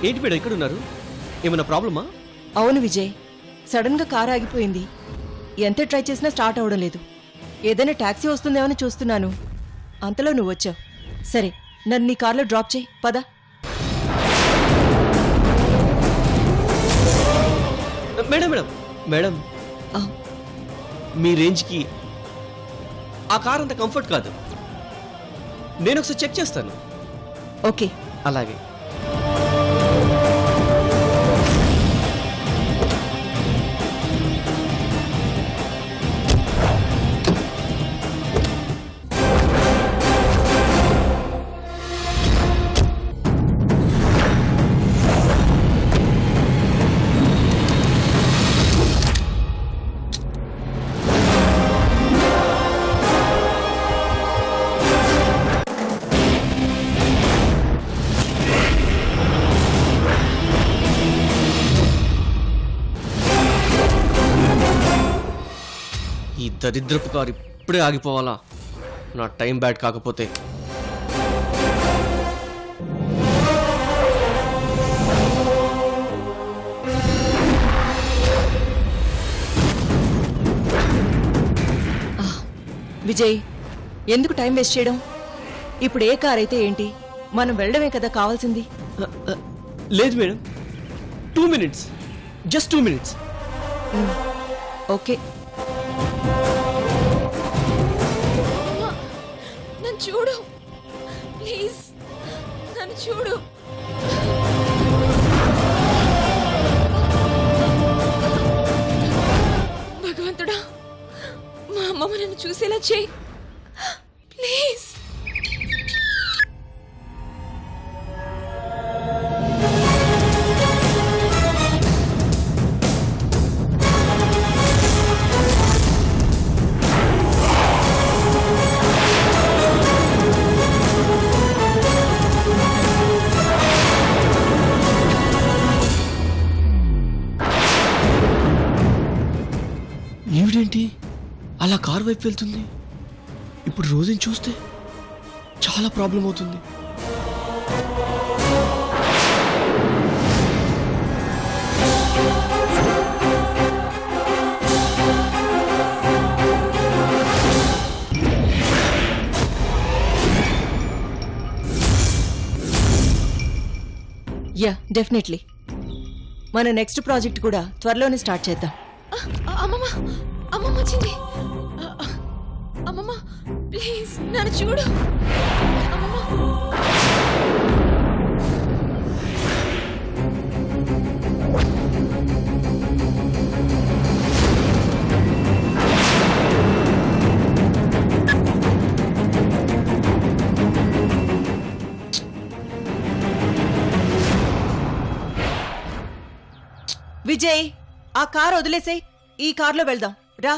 ఏంటి మేడం ఇక్కడ ఉన్నారు? ఏమైనా ప్రాబ్లమా? అవును విజయ్, సడన్ గా కార్ ఆగిపోయింది. ఎంత ట్రై చేసినా స్టార్ట్ అవడం లేదు. ఏదైనా టాక్సీ వస్తుందేమని చూస్తున్నాను, అంతలో నువ్వు వచ్చావు. సరే, నన్ను నీ కార్లో డ్రాప్ చేయి, పద. మేడం మేడం మేడం మీ రేంజ్కి ఆ కార్ అంత కంఫర్ట్ కాదు. నేను ఒకసారి చెక్ చేస్తాను. ఓకే, అలాగే. ఈ దరిద్రపు కారు ఇప్పుడే ఆగిపోవాలా? నా టైం బ్యాడ్ కాకపోతే. విజయ్, ఎందుకు టైం వేస్ట్ చేయడం? ఇప్పుడు ఏ కార్ అయితే ఏంటి, మనం వెళ్ళడమే కదా కావాల్సింది. లేదు madam, 2 minutes, just 2 minutes. Okay. నన్ను చూడు ప్లీజ్, నన్ను చూడు. భగవంతుడా, మా అమ్మమ్మ నన్ను చూసేలా చేయి ప్లీజ్. ఈవిడేంటి అలా కారు వైపు వెళ్తుంది? ఇప్పుడు రోజుని చూస్తే చాలా ప్రాబ్లం అవుతుంది. Yeah, definitely. మన నెక్స్ట్ ప్రాజెక్ట్ కూడా త్వరలోనే స్టార్ట్ చేద్దాం. అమ్మమ్మ, అమ్మమ్మ వచ్చింది. అమ్మమ్మ ప్లీజ్ నన్ను చూడు. అమ్మమ్మ. విజయ్, ఆ కార్ వదిలేసేయ్, ఈ కార్లో వెళ్దాం రా.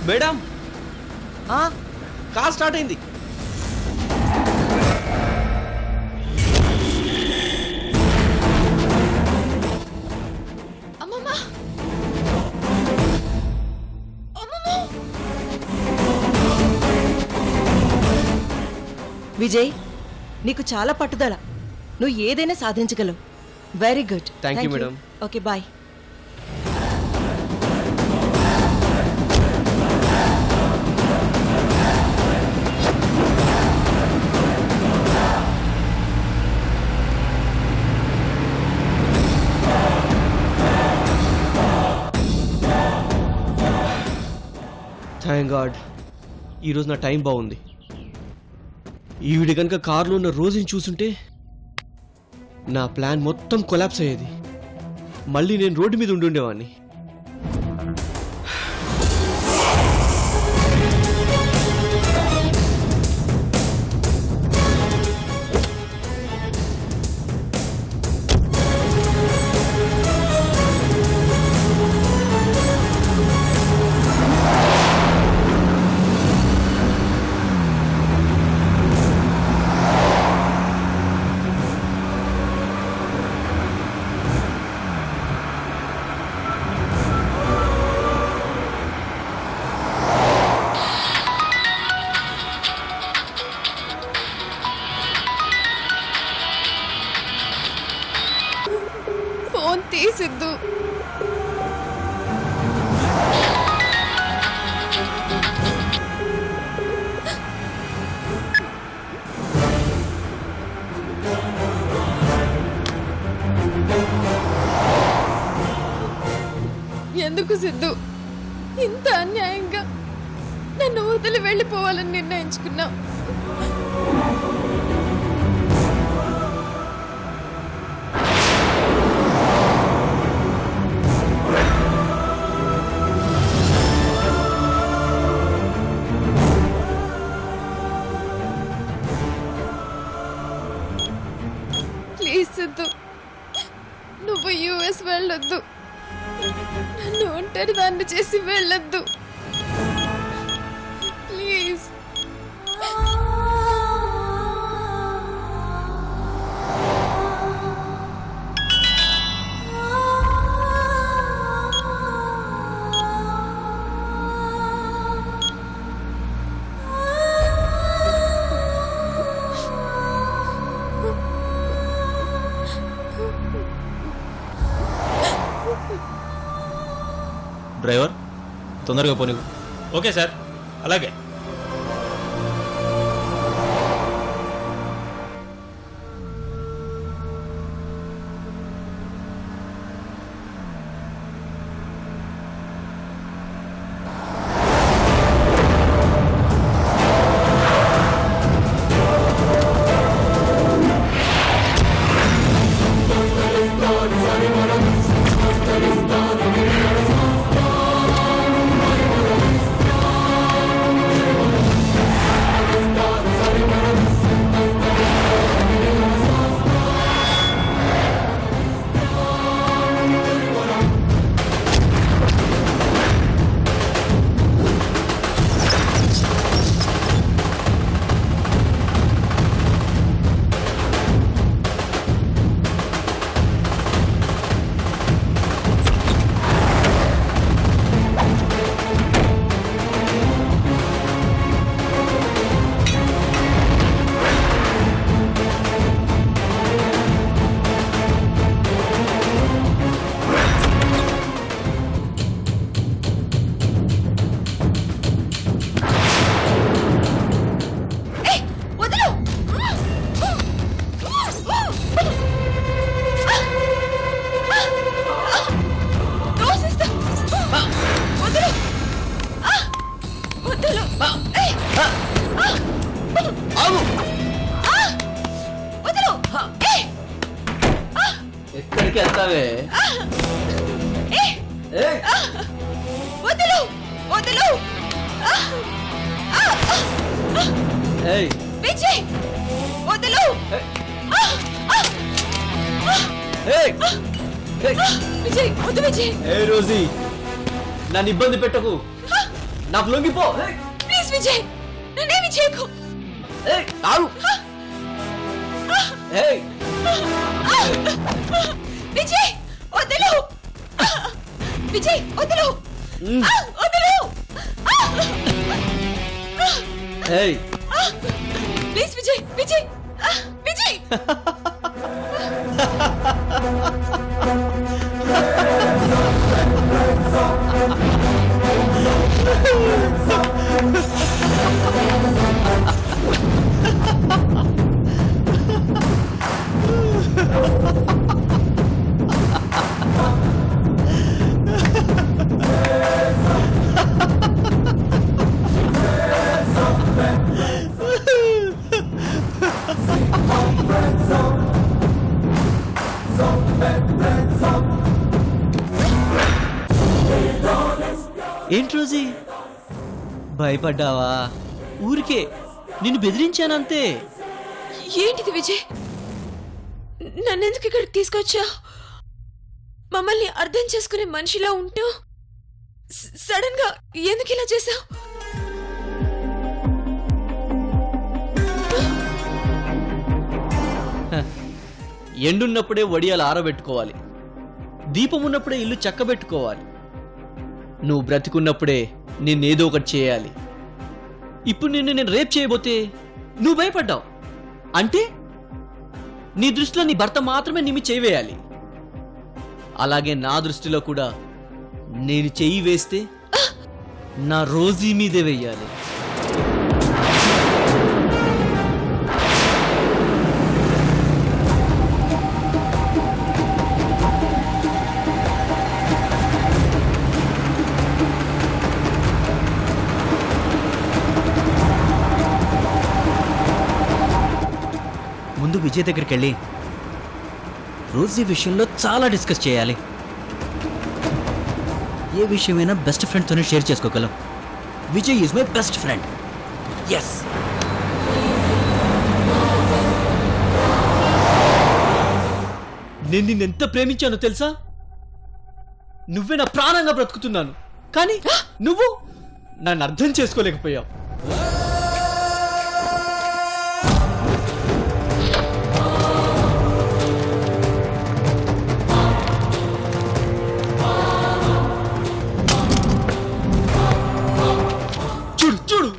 మేడం, ఆ కార్ స్టార్ట్ అయింది. అమ్మమ్మ, అమ్మమ్మ. విజయ్, నీకు చాలా పట్టుదల, నువ్వు ఏదైనా సాధించగలవు. Very good. Thank you madam. Okay, bye. Thank god, ఈరోజు నా టైం బాగుంది. ఈవిడ కనుక కారులో ఉన్న రోజుని చూసుంటే నా ప్లాన్ మొత్తం కొలాప్స్ అయ్యేది. మళ్ళీ నేను రోడ్డు మీద ఉండుండేవాడిని. ప్లీజ్ సిద్ధు. ఎందుకు సిద్ధు ఇంత అన్యాయంగా నన్ను వదిలి వెళ్ళిపోవాలని నిర్ణయించుకున్నావు? ప్లీజ్ సిద్ధు, నువ్వు యుఎస్ వెళ్ళొద్దు. నన్ను ఒంటరి దాన్ని చేసి వెళ్ళొద్దు ప్లీజ్. డ్రైవర్ తొందరగా పోనీ. ఓకే సార్, అలాగే. ఎక్కడికి వెళ్తావే? వదలు వదలు విజయ్, వదలు. విజయ్ వద్దు విజయ్. రోజీ, నన్ను ఇబ్బంది పెట్టకు, నాకు లొంగిపో. ప్లీజ్ విజయ్, నన్నేమి చేయకు. విజయ్ వదలు. విజయ్ వదలు వదలు. ప్లీజ్ విజయ్. విజయ్ విజయ్. ఏంటి రోజీ, భయపడ్డావా? ఊరికే నిన్ను బెదిరించానంతే. ఏంటిది విజయ్, నన్నెందుకు ఇక్కడికి తీసుకొచ్చా? మమ్మల్ని అర్థం చేసుకునే మనిషిలా ఉంటూ సడన్ గా ఎందుకు ఇలా చేశావు? ఎండున్నప్పుడే వడియాలు ఆరబెట్టుకోవాలి, దీపం ఉన్నప్పుడే ఇల్లు చక్కబెట్టుకోవాలి. నువ్వు బ్రతికున్నప్పుడే నిన్నేదో ఒకటి చేయాలి. ఇప్పుడు నిన్ను నేను రేప్ చేయబోతే నువ్వు భయపడ్డావు అంటే నీ దృష్టిలో నీ భర్త మాత్రమే నిమ్మి చేయవేయాలి. అలాగే నా దృష్టిలో కూడా నేను చెయ్యి వేస్తే నా రోజీ మీదే వెయ్యాలి. ముందు విజయ్ దగ్గరికి వెళ్ళి రోజీ విషయంలో చాలా డిస్కస్ చేయాలి. ఏ విషయమైనా బెస్ట్ ఫ్రెండ్తోనే షేర్ చేసుకోగలం. Vijay is my best friend. Yes. నేను నిన్నెంత ప్రేమించానో తెలుసా? నువ్వే నా ప్రాణంగా బ్రతుకుతున్నాను, కానీ నువ్వు నన్ను అర్థం చేసుకోలేకపోయావు. చూడు చూడు,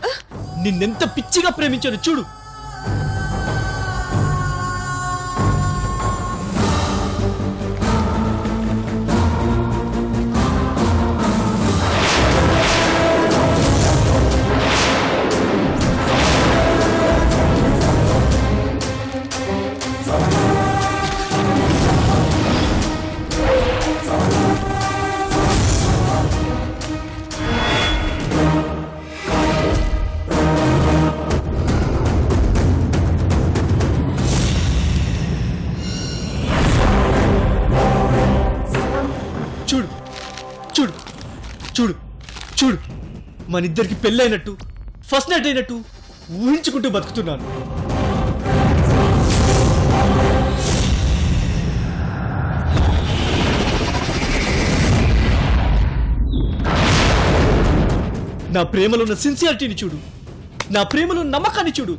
నిన్నెంత పిచ్చిగా ప్రేమించాను చూడు. చూడు చూడు చూడు చూడు, మన ఇద్దరికి పెళ్ళైనట్టు, ఫస్ట్ నైట్ అయినట్టు ఊహించుకుంటూ బతుకుతున్నాను. నా ప్రేమలో ఉన్న సిన్సియారిటీని చూడు, నా ప్రేమలో ఉన్న నమ్మకాన్ని చూడు.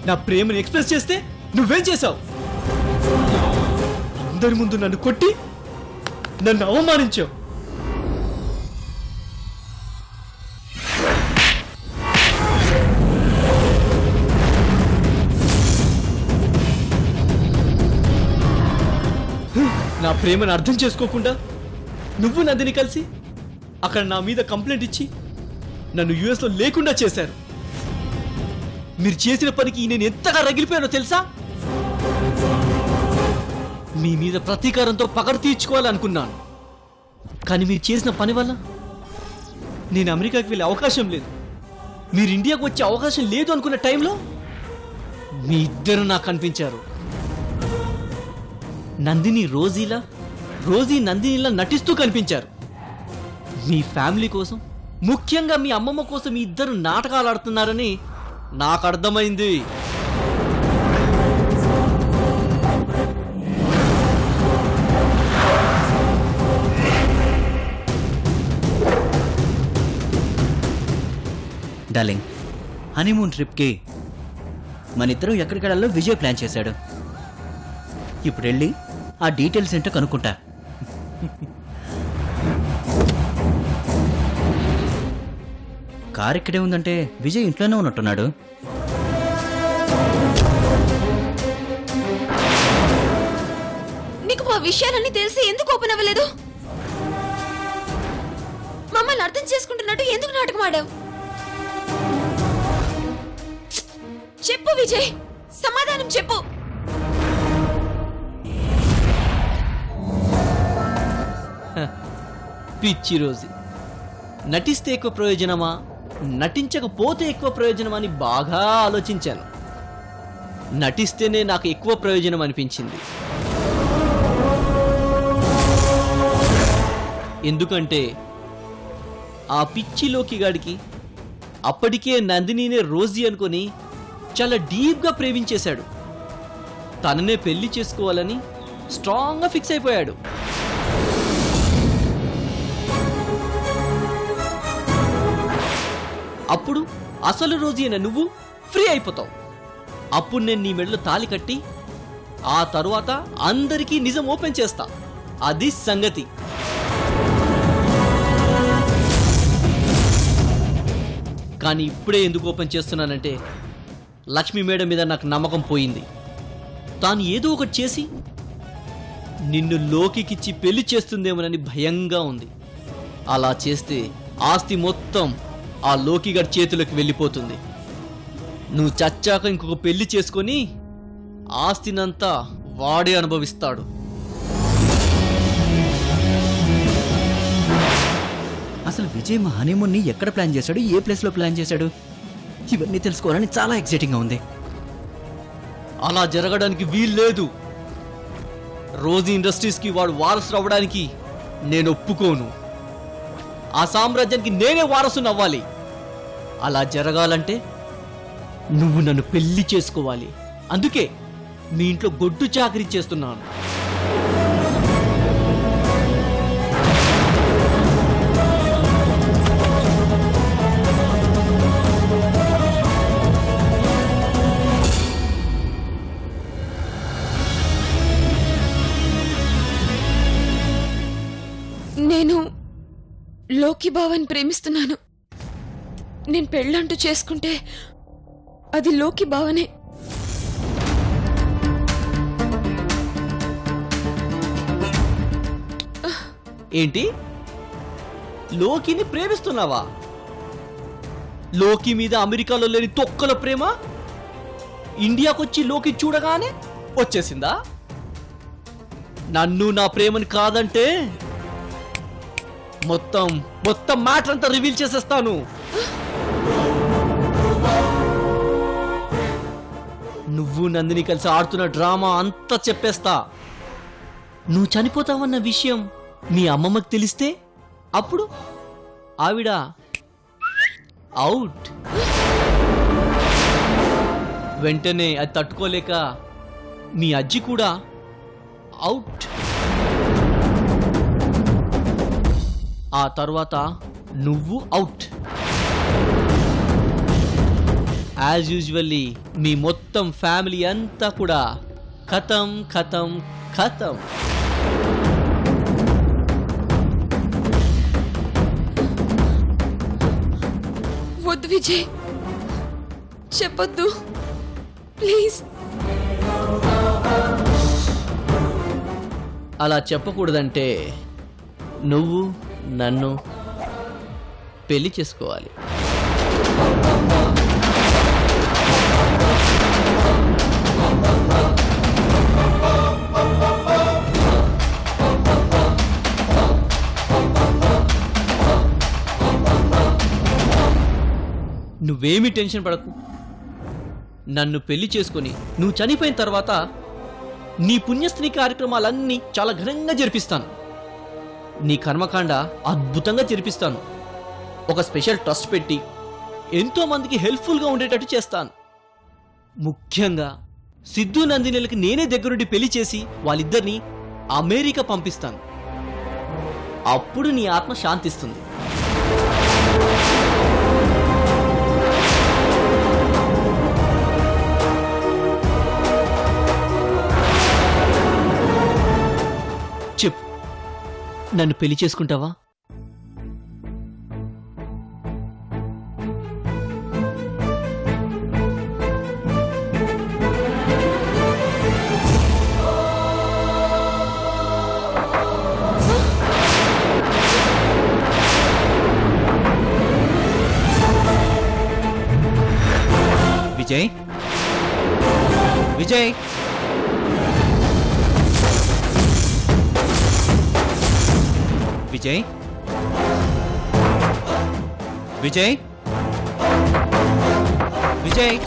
నా ప్రేమని ఎక్స్ప్రెస్ చేస్తే నువ్వేం చేశావు? అందరి ముందు నన్ను కొట్టి నన్ను అవమానించావు. నా ప్రేమను అర్థం చేసుకోకుండా నువ్వు నందిని కలిసి అక్కడ నా మీద కంప్లైంట్ ఇచ్చి నన్ను యుఎస్లో లేకుండా చేశారు. మీరు చేసిన పనికి నేను ఎంతగా రగిలిపోయానో తెలుసా? మీ మీద ప్రతీకారంతో పగడ తీర్చుకోవాలనుకున్నాను, కానీ మీరు చేసిన పని వల్ల నేను అమెరికాకి వెళ్ళే అవకాశం లేదు, మీరు ఇండియాకు వచ్చే అవకాశం లేదు అనుకున్న టైంలో మీ ఇద్దరు నాకు కనిపించారు. నందిని రోజీలా, రోజీ నందినిలా నటిస్తూ కనిపించారు. మీ ఫ్యామిలీ కోసం, ముఖ్యంగా మీ అమ్మమ్మ కోసం మీ ఇద్దరు నాటకాలు ఆడుతున్నారని నాకు అర్థమైంది. డార్లింగ్, హనీమూన్ ట్రిప్కి మన ఇద్దరం ఎక్కడికెళ్ళాలో విజయ్ ప్లాన్ చేశాడు. ఇప్పుడు వెళ్ళి ఆ డీటెయిల్స్ ఏంటో కనుక్కుంటా. కార్ ఇక్కడే ఉందంటే విజయ్ ఇంట్లోనే ఉన్నట్టున్నాడు. నీకు మా విషయాలన్నీ తెలిసి ఎందుకు ఓపెన్ అవ్వలేదు? మమ్మల్ని అర్థం చేసుకుంటున్నట్టు ఎందుకు నాటకం ఆడావు? చెప్పు విజయ్, సమాధానం చెప్పు. పిచ్చి రోజీ, నటిస్తే ఎక్కువ ప్రయోజనమా, నటించకపోతే ఎక్కువ ప్రయోజనమా అని బాగా ఆలోచించాను. నటిస్తేనే నాకు ఎక్కువ ప్రయోజనం అనిపించింది. ఎందుకంటే ఆ పిచ్చిలోకి గాడికి అప్పటికే నందినినే రోజీ అనుకొని చాలా డీప్గా ప్రేమించేశాడు. తననే పెళ్లి చేసుకోవాలని స్ట్రాంగ్గా ఫిక్స్ అయిపోయాడు. అప్పుడు అసలు రోజీ అయిన నువ్వు ఫ్రీ అయిపోతావు. అప్పుడు నేను నీ మెడలో తాళి కట్టి ఆ తరువాత అందరికీ నిజం ఓపెన్ చేస్తా. అది సంగతి. కానీ ఇప్పుడే ఎందుకు ఓపెన్ చేస్తున్నానంటే లక్ష్మీ మేడం మీద నాకు నమ్మకం పోయింది. తాను ఏదో ఒకటి చేసి నిన్ను లోకికిచ్చి పెళ్లి చేస్తుందేమోనని భయంగా ఉంది. అలా చేస్తే ఆస్తి మొత్తం ఆ లోకిగాడి చేతులకు వెళ్ళిపోతుంది. నువ్వు చచ్చాక ఇంకొక పెళ్లి చేసుకొని ఆస్తినంతా వాడే అనుభవిస్తాడు. అసలు విజయ్ మా హనీమూన్ని ఎక్కడ ప్లాన్ చేశాడు, ఏ ప్లేస్లో ప్లాన్ చేశాడు, ఇవన్నీ తెలుసుకోవాలని చాలా ఎక్సైటింగ్గా ఉంది. అలా జరగడానికి వీల్లేదు. రోజీ ఇండస్ట్రీస్కి వాడు వారసుడు అవ్వడానికి నేను ఒప్పుకోను. ఆ సామ్రాజ్యానికి నేనే వారసుని అవ్వాలి. అలా జరగాలంటే నువ్వు నన్ను పెళ్లి చేసుకోవాలి. అందుకే మీ ఇంట్లో గొడ్డు చాకరీ చేస్తున్నాను. నేను లోకి బావని ప్రేమిస్తున్నాను. నేను పెళ్ళంటూ చేసుకుంటే అది లోకి బావనే. ఏంటి? లోకిని ప్రేమిస్తున్నావా? లోకి మీద అమెరికాలో లేని తొక్కల ప్రేమ ఇండియాకొచ్చి లోకి చూడగానే వచ్చేసిందా? నన్ను నా ప్రేమని కాదంటే మొత్తం మ్యాటర్ అంతా రివీల్ చేసేస్తాను. నువ్వు నందిని కలిసి ఆడుతున్న డ్రామా అంతా చెప్పేస్తా. నువ్వు చనిపోతావన్న విషయం మీ అమ్మమ్మకి తెలిస్తే అప్పుడు ఆవిడ అవుట్. వెంటనే అది తట్టుకోలేక మీ అజ్జి కూడా అవుట్. ఆ తర్వాత నువ్వు అవుట్. యాజ్ యూజువల్లీ మీ మొత్తం ఫ్యామిలీ అంతా కూడా ఖతం ఖతం ఖతం. వద్దు విజయ్, చెప్పొద్దు ప్లీజ్. అలా చెప్పకూడదంటే నువ్వు నన్ను పెళ్లి చేసుకోవాలి. నువ్వేమీ టెన్షన్ పడకు. నన్ను పెళ్లి చేసుకొని నువ్వు చనిపోయిన తర్వాత నీ పుణ్యస్త్రీ కార్యక్రమాలన్నీ చాలా ఘనంగా జరిపిస్తాను. నీ కర్మకాండ అద్భుతంగా జరిపిస్తాను. ఒక స్పెషల్ ట్రస్ట్ పెట్టి ఎంతో మందికి హెల్ప్ఫుల్గా ఉండేటట్టు చేస్తాను. ముఖ్యంగా సిద్ధు నందినిలకి నేనే దగ్గరుండి పెళ్లి చేసి వాళ్ళిద్దరినీ అమెరికా పంపిస్తాను. అప్పుడు నీ ఆత్మ శాంతిస్తుంది. చెప్పు, నన్ను పెళ్లి చేసుకుంటావా? విజయ్, విజయ్, విజయ్, విజయ్, విజయ్.